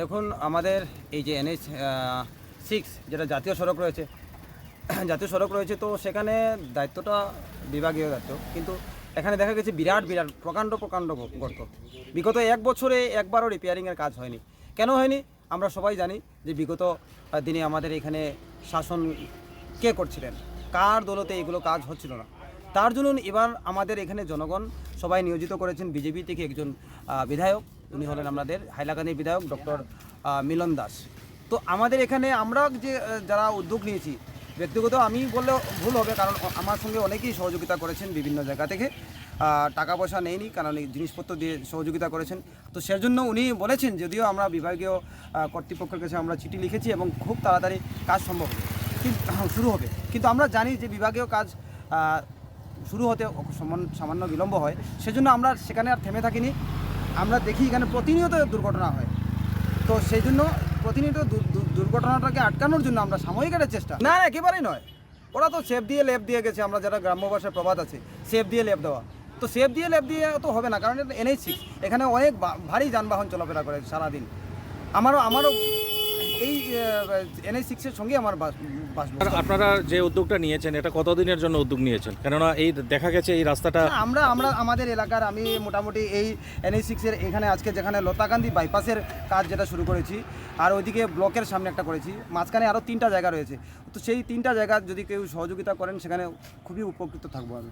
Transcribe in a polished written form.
দেখুন, আমাদের এই যে NH 6 যেটা জাতীয় সড়ক রয়েছে, জাতীয় সড়ক রয়েছে, তো সেখানে দায়িত্বটা বিভাগীয় দায়িত্ব, কিন্তু এখানে দেখা গেছে বিরাট বিরাট প্রকাণ্ড গর্ত। বিগত এক বছরে একবারও রিপেয়ারিংয়ের কাজ হয়নি। কেন হয়নি আমরা সবাই জানি, যে বিগত দিনে আমাদের এখানে শাসন কে করছিলেন, কার দৌলতে এগুলো কাজ হচ্ছিল না। তার জন্য এবার আমাদের এখানে জনগণ সবাই নিয়োজিত করেছেন বিজেপি থেকে একজন বিধায়ক, উনি হলেন আমাদের হাইলাকান্দির বিধায়ক ডক্টর মিলন দাস। তো আমাদের এখানে আমরা যে যারা উদ্যোগ নিয়েছি, ব্যক্তিগত আমি বললে ভুল হবে, কারণ আমার সঙ্গে অনেকেই সহযোগিতা করেছেন বিভিন্ন জায়গা থেকে। টাকা পয়সা নেয়নি, কারণ এই জিনিসপত্র দিয়ে সহযোগিতা করেছেন। তো সেজন্য উনি বলেছেন, যদিও আমরা বিভাগীয় কর্তৃপক্ষের কাছে আমরা চিঠি লিখেছি এবং খুব তাড়াতাড়ি কাজ সম্ভব হবে, কিন্তু শুরু হবে। কিন্তু আমরা জানি যে বিভাগীয় কাজ শুরু হতে সামান্য বিলম্ব হয়, সেজন্য আমরা সেখানে আর থেমে থাকিনি। আমরা দেখি এখানে প্রতিনিয়ত দুর্ঘটনা হয়, তো সেই জন্য প্রতিনিয়ত দুর্ঘটনাটাকে আটকানোর জন্য আমরা সাময়িক একটা চেষ্টা, না একেবারেই নয়। ওরা তো সেফ দিয়ে লেপ দিয়ে গেছে, আমরা যারা গ্রাম্য ভাষায় প্রবাদ আছে সেফ দিয়ে লেপ দেওয়া, তো সেফ দিয়ে লেপ দিয়ে তো হবে না, কারণ এটা NH 6, এখানে অনেক ভারী যানবাহন চলাফেরা করে সারাদিন। আমারও এই NH 6-এর সঙ্গে আমার বাস। আপনারা যে উদ্যোগটা নিয়েছেন, এটা কতদিনের জন্য উদ্যোগ নিয়েছেন? কেননা এই দেখা গেছে এই রাস্তাটা আমরা আমাদের এলাকার, আমি মোটামুটি এই NH 6-এর এখানে আজকে যেখানে লতাকান্দি বাইপাসের কাজ যেটা শুরু করেছি, আর ওইদিকে ব্লকের সামনে একটা করেছি, মাঝখানে আরও 3টা জায়গা রয়েছে। তো সেই 3টা জায়গা যদি কেউ সহযোগিতা করেন, সেখানে খুবই উপকৃত থাকবো আমি।